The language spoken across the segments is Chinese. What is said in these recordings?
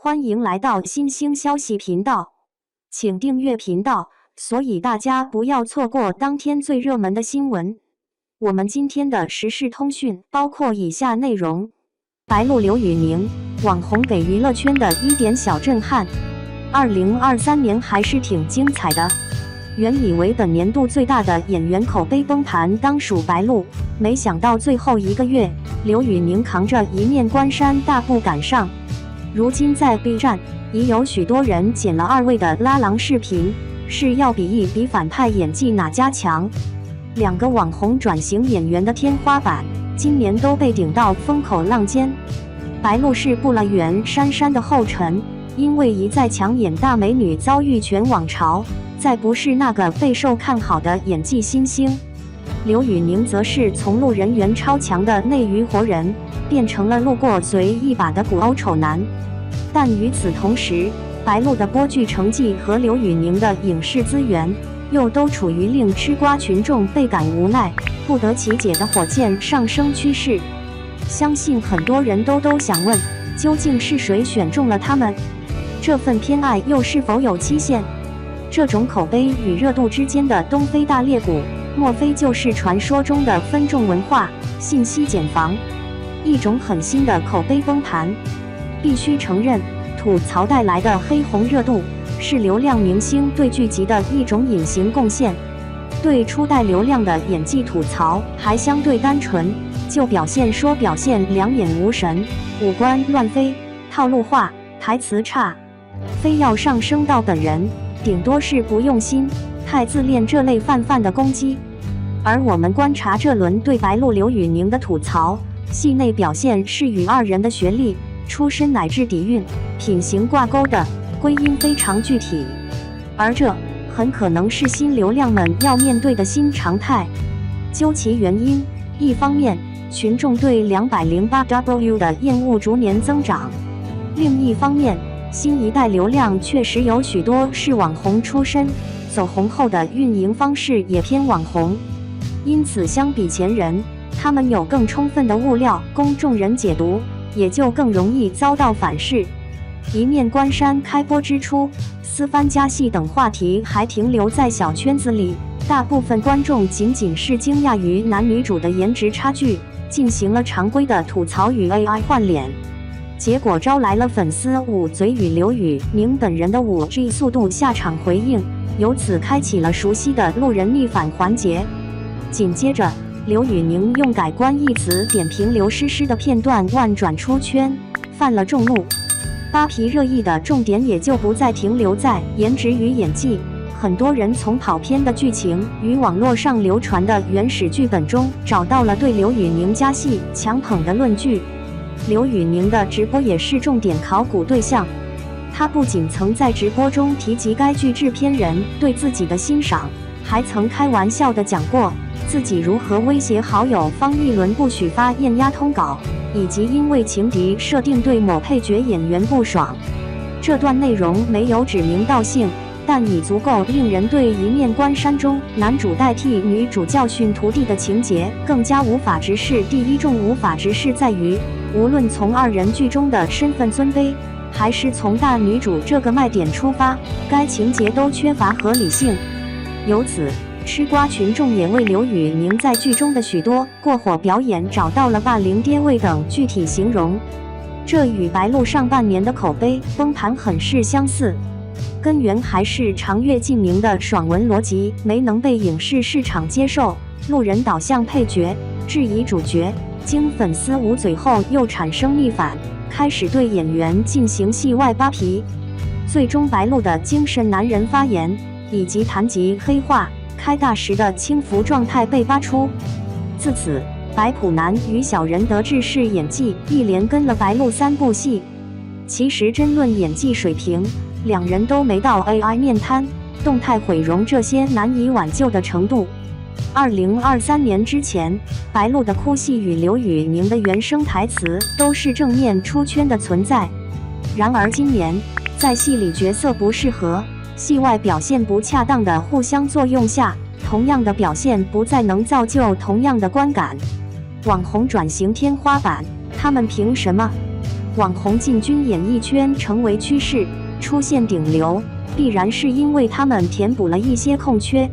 欢迎来到新兴消息频道，请订阅频道，所以大家不要错过当天最热门的新闻。我们今天的时事通讯包括以下内容：白鹿刘宇宁，网红给娱乐圈的一点小震撼。2023年还是挺精彩的。原以为本年度最大的演员口碑崩盘当属白鹿，没想到最后一个月，刘宇宁扛着一面关山大步赶上。如今在 B 站已有许多人剪了二位的拉郎视频，是要比一比反派演技哪家强。两个网红转型演员的天花板，今年都被顶到风口浪尖。白鹿是步了袁姗姗的后尘，因为一再抢眼大美女遭遇全网潮，再不是那个备受看好的演技新星。刘宇宁则是从路人缘超强的内娱活人，变成了路过随一把的古欧丑男。但与此同时，白鹿的播剧成绩和刘宇宁的影视资源，又都处于令吃瓜群众倍感无奈、不得其解的火箭上升趋势。相信很多人都想问，究竟是谁选中了他们？这份偏爱又是否有期限？这种口碑与热度之间的东非大裂谷，莫非就是传说中的分众文化、信息茧房？一种很新的口碑崩盘。必须承认，吐槽带来的黑红热度，是流量明星对剧集的一种隐形贡献。对初代流量的演技吐槽还相对单纯，就表现两眼无神、五官乱飞、套路化、台词差，非要上升到本人，顶多是不用心、太自恋这类泛的攻击。而我们观察这轮对白鹿刘宇宁的吐槽，戏内表现是与二人的学历、出身乃至底蕴、品行挂钩的，归因非常具体。而这很可能是新流量们要面对的新常态。究其原因，一方面，群众对 208W 的厌恶逐年增长；另一方面，新一代流量确实有许多是网红出身，走红后的运营方式也偏网红。因此相比前人，他们有更充分的物料供众人解读，也就更容易遭到反噬。一面关山开播之初，私翻家系等话题还停留在小圈子里，大部分观众仅是惊讶于男女主的颜值差距，进行了常规的吐槽与 AI 换脸。结果招来了粉丝捂嘴与刘宇宁本人的5G 速度下场回应，由此开启了熟悉的路人逆反环节。紧接着，刘宇宁用改观一词点评刘诗诗的片段万转出圈，犯了众怒。扒皮热议的重点也就不再停留在颜值与演技，很多人从跑偏的剧情与网络上流传的原始剧本中找到了对刘宇宁加戏强捧的论据。刘宇宁的直播也是重点考古对象，他不仅曾在直播中提及该剧制片人对自己的欣赏，还曾开玩笑地讲过自己如何威胁好友方逸伦不许发艳压通稿，以及因为情敌设定对某配角演员不爽。这段内容没有指名道姓，但已足够令人对一面关山中男主代替女主教训徒弟的情节更加无法直视。第一种无法直视在于，无论从二人剧中的身份尊卑，还是从大女主这个卖点出发，该情节都缺乏合理性。由此，吃瓜群众也为刘宇宁在剧中的许多过火表演找到了霸凌爹味等具体形容，这与白鹿上半年的口碑崩盘很是相似。根源还是长月烬明的爽文逻辑没能被影视市场接受，路人导向配角，质疑主角，经粉丝捂嘴后又产生逆反，开始对演员进行戏外扒皮。最终白鹿的精神男人发言以及谈及黑化开大时的轻浮状态被扒出。自此，白普男与小人得志是演技一连跟了白鹿3部戏。其实真论演技水平，两人都没到 AI 面瘫、动态毁容这些难以挽救的程度。2023年之前，白鹿的哭戏与刘宇宁的原声台词都是正面出圈的存在。然而今年，在戏里角色不适合，戏外表现不恰当的互相作用下，同样的表现不再能造就同样的观感。网红转型天花板，他们凭什么？网红进军演艺圈成为趋势，出现顶流，必然是因为他们填补了一些空缺。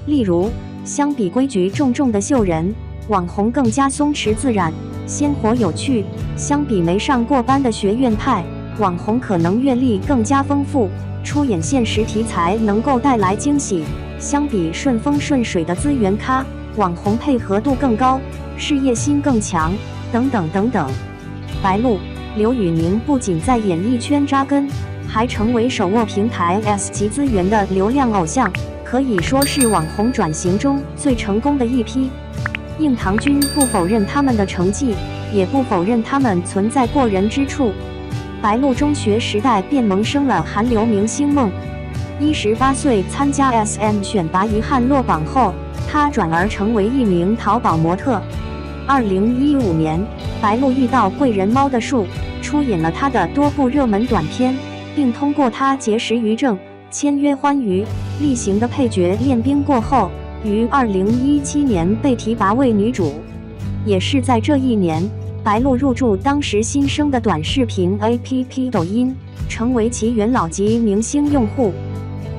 例如，相比规矩重重的秀人，网红更加松弛自然、鲜活有趣；相比没上过班的学院派，网红可能阅历更加丰富，出演现实题材能够带来惊喜；相比顺风顺水的资源咖，网红配合度更高，事业心更强，等等等等。白鹿、刘宇宁不仅在演艺圈扎根，还成为手握平台 S 级资源的流量偶像，可以说是网红转型中最成功的一批。硬糖君不否认他们的成绩，也不否认他们存在过人之处。白鹿中学时代便萌生了韩流明星梦，18岁参加 SM 选拔遗憾落榜后，他转而成为一名淘宝模特。2015年，白鹿遇到贵人猫的树，出演了他的多部热门短片，并通过他结识于正、签约欢娱、例行的配角练兵过后，于2017年被提拔为女主。也是在这一年，白鹿入驻当时新生的短视频 APP 抖音，成为其元老级明星用户。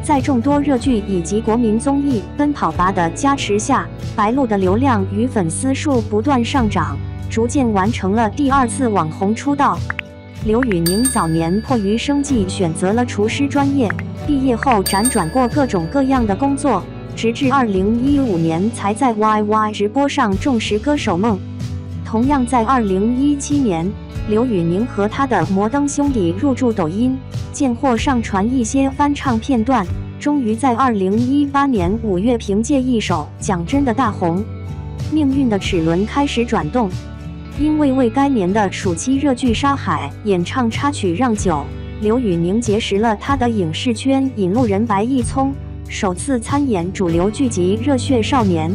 在众多热剧以及国民综艺《奔跑吧》的加持下，白鹿的流量与粉丝数不断上涨，逐渐完成了第2次网红出道。刘宇宁早年迫于生计选择了厨师专业，毕业后辗转过各种各样的工作，直至2015年才在 YY 直播上重拾歌手梦。同样在2017年，刘宇宁和他的摩登兄弟入驻抖音，见或上传一些翻唱片段，终于在2018年5月凭借一首《讲真的》大红。命运的齿轮开始转动，因为为该年的暑期热剧《沙海》演唱插曲《让九》，刘宇宁结识了他的影视圈引路人白亦聪，首次参演主流剧集《热血少年》。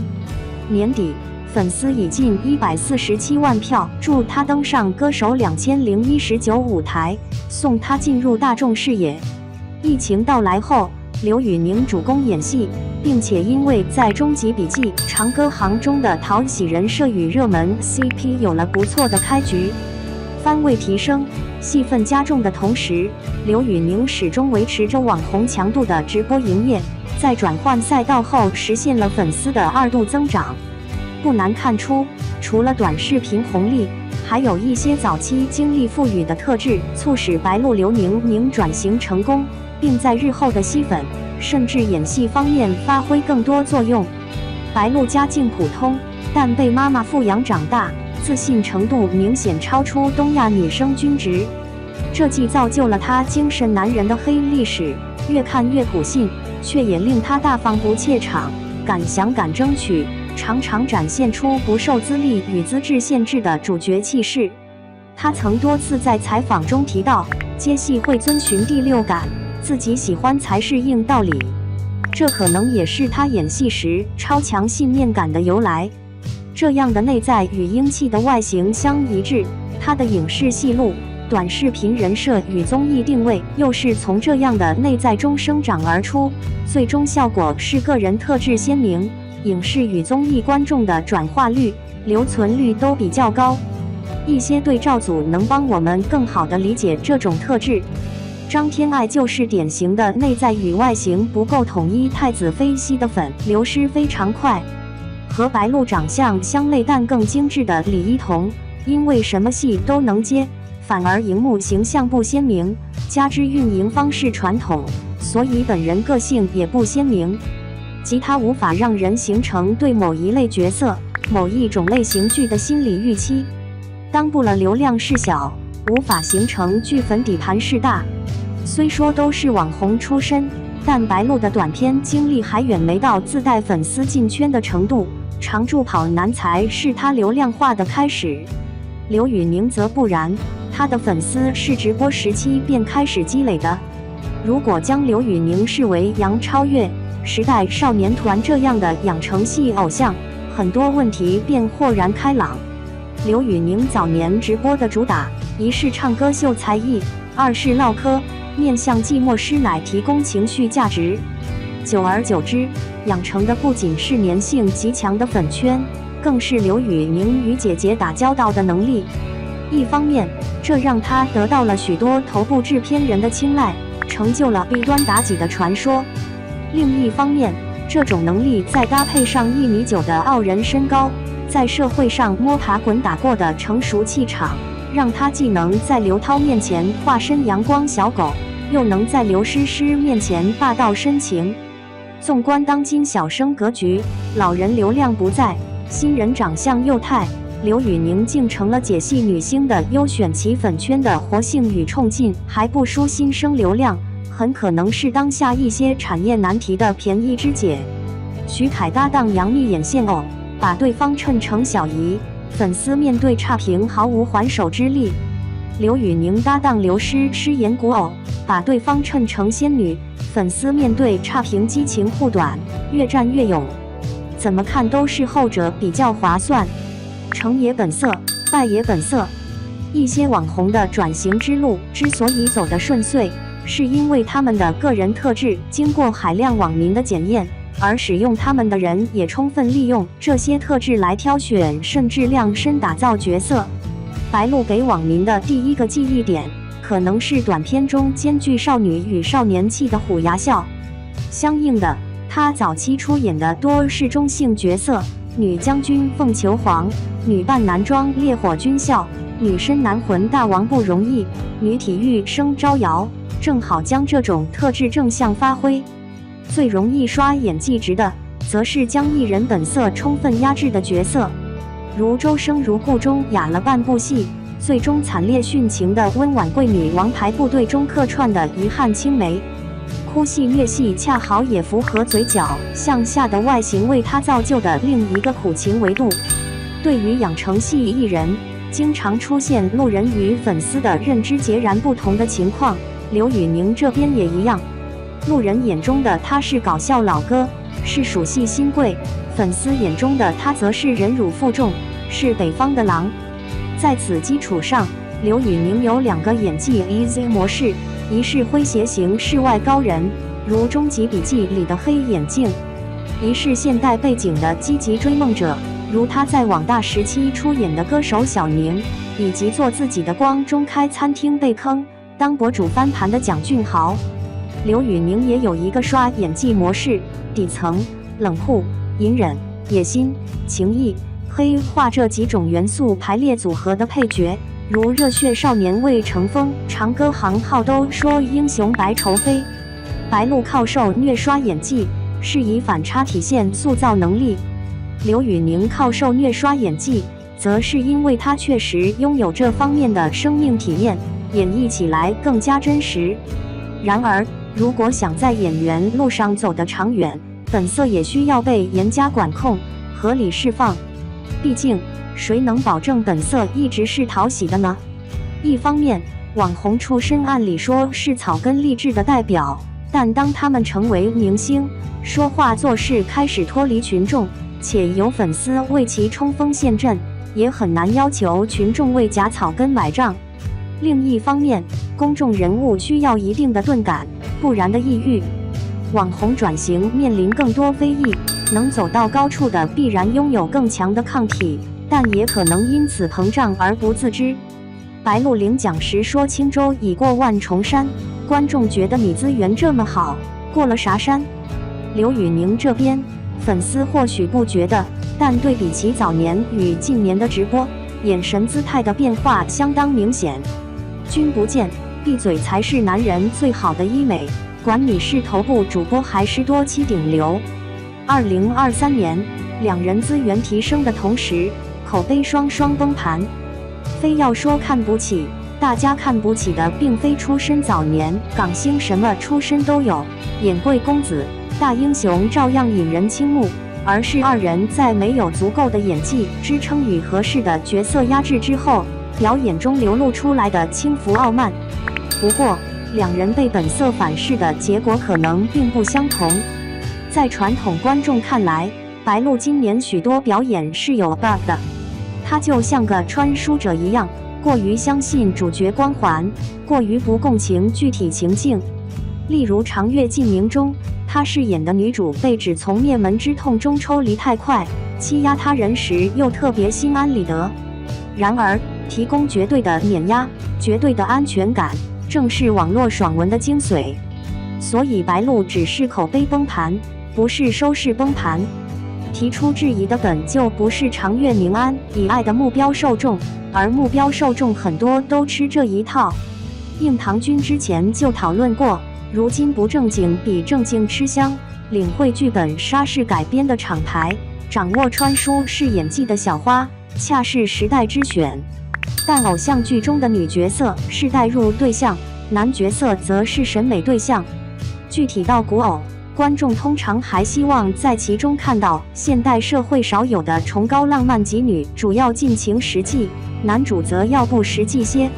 年底，粉丝已近147万票助他登上歌手2019舞台，送他进入大众视野。疫情到来后，刘宇宁主攻演戏，并且因为在《终极笔记》长歌行中的讨喜人设与热门 CP 有了不错的开局。番位提升，戏份加重的同时，刘宇宁始终维持着网红强度的直播营业，在转换赛道后实现了粉丝的2度增长。不难看出，除了短视频红利，还有一些早期经历富裕的特质，促使白鹿刘宁宁转型成功，并在日后的吸粉甚至演戏方面发挥更多作用。白鹿家境普通，但被妈妈富养长大，自信程度明显超出东亚女生均值，这既造就了她精神男人的黑历史，越看越普信，却也令她大方不怯场，敢想敢争取，常常展现出不受资历与资质限制的主角气势。他曾多次在采访中提到，接戏会遵循第六感，自己喜欢才是硬道理。这可能也是他演戏时超强信念感的由来。这样的内在与英气的外形相一致，他的影视戏路、短视频人设与综艺定位又是从这样的内在中生长而出，最终效果是个人特质鲜明，影视与综艺观众的转化率、留存率都比较高。一些对照组能帮我们更好地理解这种特质。张天爱就是典型的内在与外形不够统一太子妃系的粉流失非常快。和白鹿长相相类但更精致的李一桐，因为什么戏都能接，反而荧幕形象不鲜明，加之运营方式传统，所以本人个性也不鲜明，即他无法让人形成对某一类角色、某一种类型剧的心理预期。当不了流量是小，无法形成剧粉底盘是大。虽说都是网红出身，但白鹿的短片经历还远没到自带粉丝进圈的程度，常驻跑男才是他流量化的开始。刘宇宁则不然，他的粉丝是直播时期便开始积累的。如果将刘宇宁视为杨超越、时代少年团这样的养成系偶像，很多问题便豁然开朗。刘宇宁早年直播的主打，一是唱歌秀才艺，二是唠嗑，面向寂寞师奶提供情绪价值。久而久之，养成的不仅是粘性极强的粉圈，更是刘宇宁与姐姐打交道的能力。一方面，这让他得到了许多头部制片人的青睐，成就了弊端妲己的传说；另一方面，这种能力再搭配上1.9米的傲人身高，在社会上摸爬滚打过的成熟气场，让他既能在刘涛面前化身阳光小狗，又能在刘诗诗面前霸道深情。纵观当今小生格局，老人流量不在，新人长相幼态，刘宇宁竟成了解系女星的优选其粉圈的活性与冲劲，还不输新生流量，很可能是当下一些产业难题的便宜之解。徐凯搭档杨幂演现偶，把对方衬成小姨，粉丝面对差评毫无还手之力。刘宇宁搭档刘诗诗演古偶，把对方衬成仙女，粉丝面对差评激情护短，越战越勇。怎么看都是后者比较划算。成也本色，败也本色。一些网红的转型之路之所以走得顺遂，是因为他们的个人特质经过海量网民的检验，而使用他们的人也充分利用这些特质来挑选甚至量身打造角色。白鹿给网民的第一个记忆点，可能是短片中兼具少女与少年气的虎牙笑。相应的，她早期出演的多是中性角色，女将军凤求凰，女扮男装烈火军校，女生男魂大王不容易，女体育生招摇，正好将这种特质正向发挥。最容易刷演技值的，则是将艺人本色充分压制的角色，如周生如故中哑了半部戏，最终惨烈殉情的温婉贵女王牌部队中客串的遗憾青梅。哭戏虐戏恰好也符合嘴角向下的外形为她造就的另一个苦情维度。对于养成系艺人，经常出现路人与粉丝的认知截然不同的情况，刘宇宁这边也一样。路人眼中的他是搞笑老哥，是属系新贵，粉丝眼中的他则是忍辱负重，是北方的狼。在此基础上，刘宇宁有2个演技 easy 模式，一是诙谐型世外高人，如《终极笔记》里的黑眼镜；一是现代背景的积极追梦者，如他在网大时期出演的歌手小宁，以及做自己的光中开餐厅被坑当博主翻盘的蒋俊豪。刘宇宁也有一个刷演技模式，底层、冷酷、隐忍、野心、情义、黑化这几种元素排列组合的配角，如热血少年魏成风、长歌行号都说英雄白愁飞。白鹿靠受虐刷演技，是以反差体现塑造能力；刘宇宁靠受虐刷演技，则是因为他确实拥有这方面的生命体验，演绎起来更加真实。然而，如果想在演员路上走得长远，本色也需要被严加管控，合理释放。毕竟，谁能保证本色一直是讨喜的呢？一方面，网红出身按理说是草根励志的代表，但当他们成为明星，说话做事开始脱离群众，且有粉丝为其冲锋陷阵，也很难要求群众为假草根买账。另一方面，公众人物需要一定的钝感，不然的抑郁。网红转型面临更多非议，能走到高处的必然拥有更强的抗体，但也可能因此膨胀而不自知。白鹿领奖时说轻舟已过万重山，观众觉得你资源这么好，过了啥山？刘宇宁这边，粉丝或许不觉得，但对比其早年与近年的直播，眼神姿态的变化相当明显。君不见，闭嘴才是男人最好的医美，管你是头部主播还是多期顶流。2023年，两人资源提升的同时，口碑双双崩盘。非要说看不起，大家看不起的并非出身早年港星，什么出身都有，演贵公子、大英雄照样引人倾慕，而是二人在没有足够的演技支撑与合适的角色压制之后，表演中流露出来的轻浮傲慢。不过，两人被本色反噬的结果可能并不相同。在传统观众看来，白鹿今年许多表演是有 bug 的，他就像个穿书者一样，过于相信主角光环，过于不共情具体情境。例如《长月烬明》中，他饰演的女主被指从灭门之痛中抽离太快，欺压他人时又特别心安理得。然而，提供绝对的碾压、绝对的安全感，正是网络爽文的精髓。所以白鹿只是口碑崩盘，不是收视崩盘。提出质疑的本就不是长月明安以爱的目标受众，而目标受众很多都吃这一套。应唐君之前就讨论过，如今不正经比正经吃香，领会剧本杀是改编的厂牌，掌握穿书是演技的小花，恰是时代之选。但偶像剧中的女角色是代入对象，男角色则是审美对象。具体到古偶，观众通常还希望在其中看到现代社会少有的崇高浪漫及女主要尽情实际，男主则要不实际些。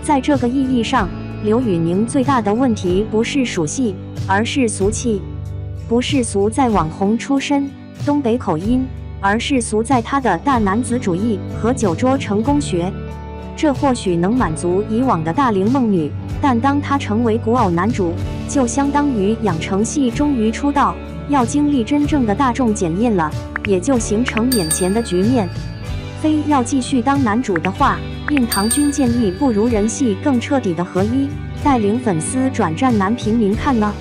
在这个意义上，刘宇宁最大的问题不是属戏，而是俗气。不是俗在网红出身、东北口音，而是俗在他的大男子主义和酒桌成功学。这或许能满足以往的大龄梦女，但当他成为古偶男主，就相当于养成系终于出道，要经历真正的大众检验了，也就形成眼前的局面。非要继续当男主的话，应唐君建议不如人系更彻底的合一，带领粉丝转战男平民看呢。